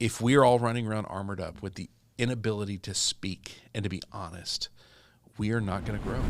If we're all running around armored up with the inability to speak and to be honest, we are not going to grow.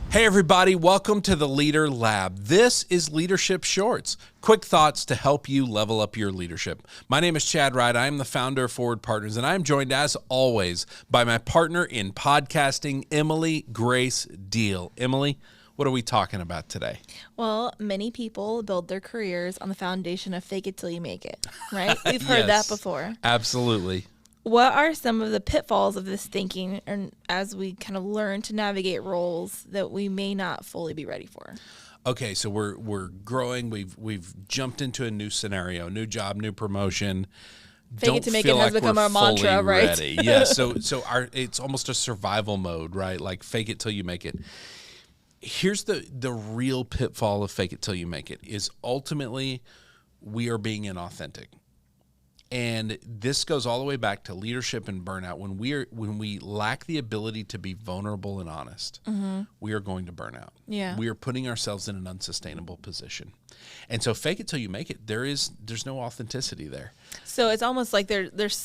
Hey everybody, welcome to the Leader Lab. This is Leadership Shorts, quick thoughts to help you level up your leadership. My name is Chad Wright. I am the founder of Forward Partners, and I'm joined as always by my partner in podcasting, Emily Grace Deal. Emily, what are we talking about today? Well, many people build their careers on the foundation of fake it till you make it, right? We've heard that before. Absolutely. What are some of the pitfalls of this thinking, and as we kind of learn to navigate roles that we may not fully be ready for? Okay, so we're growing. We've jumped into a new scenario, new job, new promotion. Fake it to make it has become our mantra, right? Ready. Yeah. So it's almost a survival mode, right? Like fake it till you make it. Here's the real pitfall of fake it till you make it is ultimately we are being inauthentic. And this goes all the way back to leadership and burnout. When we lack the ability to be vulnerable and honest, we are going to burn out. Yeah. We are putting ourselves in an unsustainable position. And so fake it till you make it. There's no authenticity there. So it's almost like there's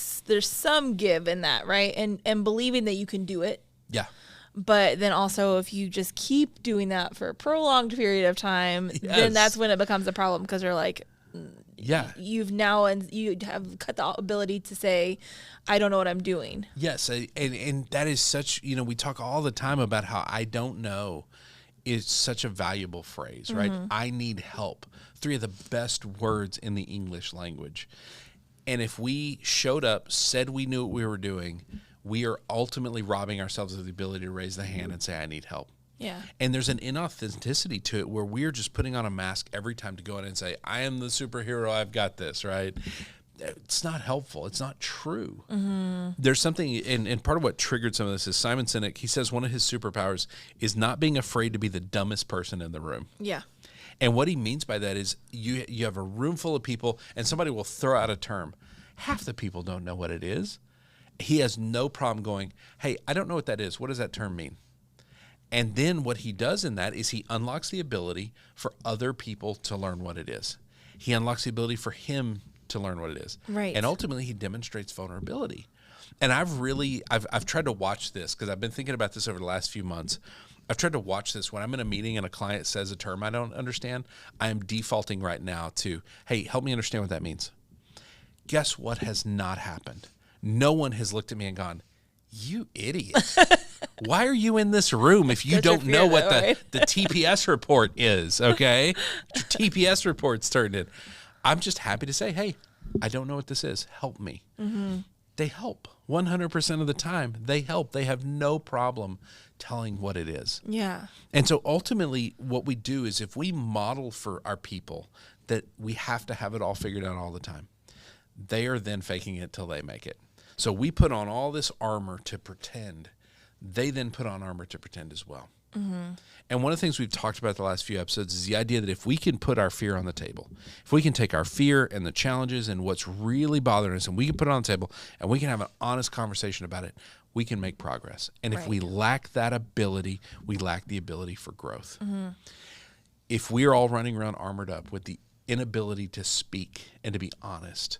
some give in that, right? And believing that you can do it. Yeah. But then also if you just keep doing that for a prolonged period of time, Yes. then that's when it becomes a problem because you're like, yeah. you have cut the ability to say, I don't know what I'm doing. Yes. And that is such, we talk all the time about how I don't know is such a valuable phrase, right? I need help. 3 of the best words in the English language. And if we showed up, said we knew what we were doing, we are ultimately robbing ourselves of the ability to raise the hand and say, I need help. Yeah. And there's an inauthenticity to it where we're just putting on a mask every time to go in and say, I am the superhero, I've got this, right? It's not helpful. It's not true. There's something, and part of what triggered some of this is Simon Sinek, he says one of his superpowers is not being afraid to be the dumbest person in the room. Yeah. And what he means by that is you have a room full of people and somebody will throw out a term. Half the people don't know what it is. He has no problem going, hey, I don't know what that is. What does that term mean? And then what he does in that is he unlocks the ability for other people to learn what it is. He unlocks the ability for him to learn what it is. Right. And ultimately he demonstrates vulnerability. And I've tried to watch this because I've been thinking about this over the last few months. I've tried to watch this when I'm in a meeting and a client says a term I don't understand. I am defaulting right now to, hey, help me understand what that means. Guess what has not happened? No one has looked at me and gone, you idiot. Why are you in this room if you don't know what the TPS report is, okay? Your TPS report's turned in. I'm just happy to say, hey, I don't know what this is. Help me. They help. 100% of the time, they help. They have no problem telling what it is. Yeah. And so ultimately what we do is if we model for our people that we have to have it all figured out all the time, they are then faking it till they make it. So we put on all this armor to pretend. They then put on armor to pretend as well. And one of the things we've talked about the last few episodes is the idea that if we can put our fear on the table, if we can take our fear and the challenges and what's really bothering us and we can put it on the table and we can have an honest conversation about it, we can make progress. And if we lack that ability, we lack the ability for growth. If we're all running around armored up with the inability to speak and to be honest,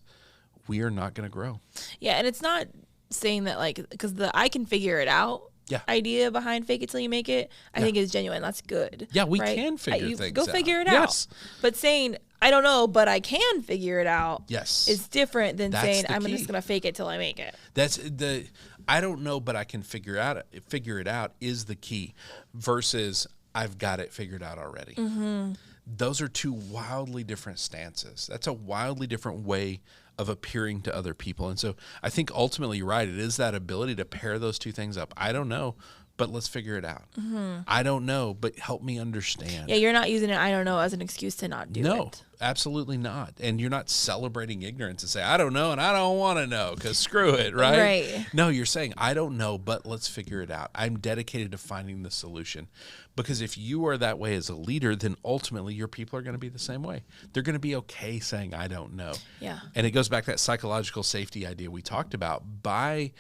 we are not going to grow. Yeah, and it's not saying that because the I can figure it out idea behind fake it till you make it, I think is genuine. That's good. Yeah, we can figure things out. Go figure it out. Yes. But saying, I don't know, but I can figure it out is different than saying, I'm just going to fake it till I make it. That's the, I don't know, but I can figure it out is the key versus I've got it figured out already. Those are 2 wildly different stances. That's a wildly different way of appearing to other people. And so I think ultimately you're right. It is that ability to pair those 2 things up. I don't know, but let's figure it out. I don't know, but help me understand. Yeah, you're not using it, I don't know, as an excuse to not do it. No, absolutely not. And you're not celebrating ignorance and say, I don't know and I don't want to know because screw it, right? Right. No, you're saying, I don't know, but let's figure it out. I'm dedicated to finding the solution. Because if you are that way as a leader, then ultimately your people are going to be the same way. They're going to be okay saying, I don't know. Yeah. And it goes back to that psychological safety idea we talked about. By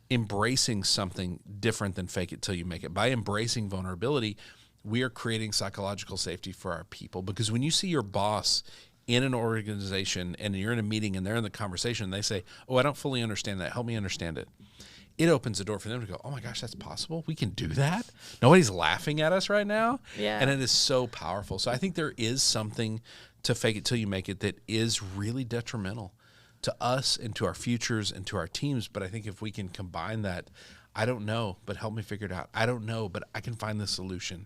embracing something different than fake it till you make it. By embracing vulnerability, we are creating psychological safety for our people, because when you see your boss in an organization and you're in a meeting and they're in the conversation and they say, oh, I don't fully understand that, help me understand it. It opens the door for them to go, oh my gosh, that's possible? We can do that? Nobody's laughing at us right now? Yeah. And it is so powerful. So I think there is something to fake it till you make it that is really detrimental to us and to our futures and to our teams. But I think if we can combine that, I don't know, but help me figure it out. I don't know, but I can find the solution.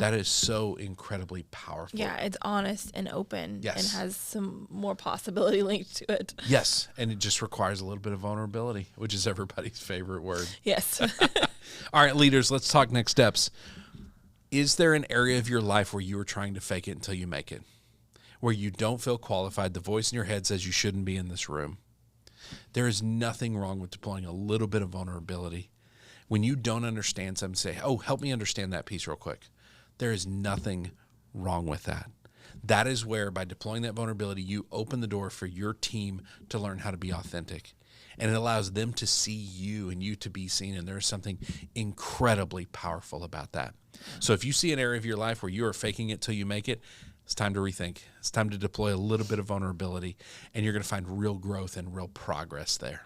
That is so incredibly powerful. Yeah, it's honest and open. Yes. And has some more possibility linked to it. Yes, and it just requires a little bit of vulnerability, which is everybody's favorite word. Yes. All right, leaders, let's talk next steps. Is there an area of your life where you are trying to fake it until you make it? Where you don't feel qualified, the voice in your head says you shouldn't be in this room? There is nothing wrong with deploying a little bit of vulnerability. When you don't understand something, say, oh, help me understand that piece real quick. There is nothing wrong with that. That is where, by deploying that vulnerability, you open the door for your team to learn how to be authentic. And it allows them to see you and you to be seen. And there is something incredibly powerful about that. So if you see an area of your life where you are faking it till you make it, it's time to rethink. It's time to deploy a little bit of vulnerability, and you're going to find real growth and real progress there.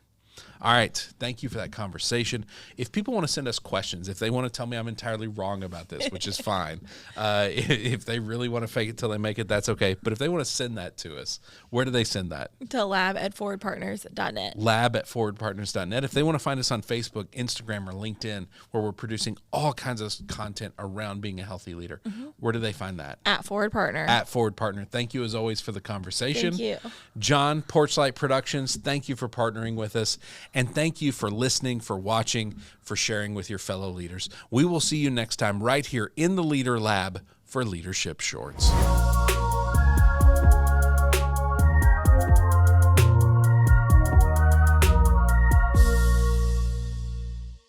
All right. Thank you for that conversation. If people want to send us questions, if they want to tell me I'm entirely wrong about this, which is fine. If they really want to fake it till they make it, that's okay. But if they want to send that to us, where do they send that? To lab@forwardpartners.net. Lab@forwardpartners.net. If they want to find us on Facebook, Instagram, or LinkedIn, where we're producing all kinds of content around being a healthy leader, where do they find that? @ForwardPartner. @ForwardPartner. Thank you as always for the conversation. Thank you. John, Porchlight Productions, thank you for partnering with us. And thank you for listening, for watching, for sharing with your fellow leaders. We will see you next time right here in the Leader Lab for Leadership Shorts.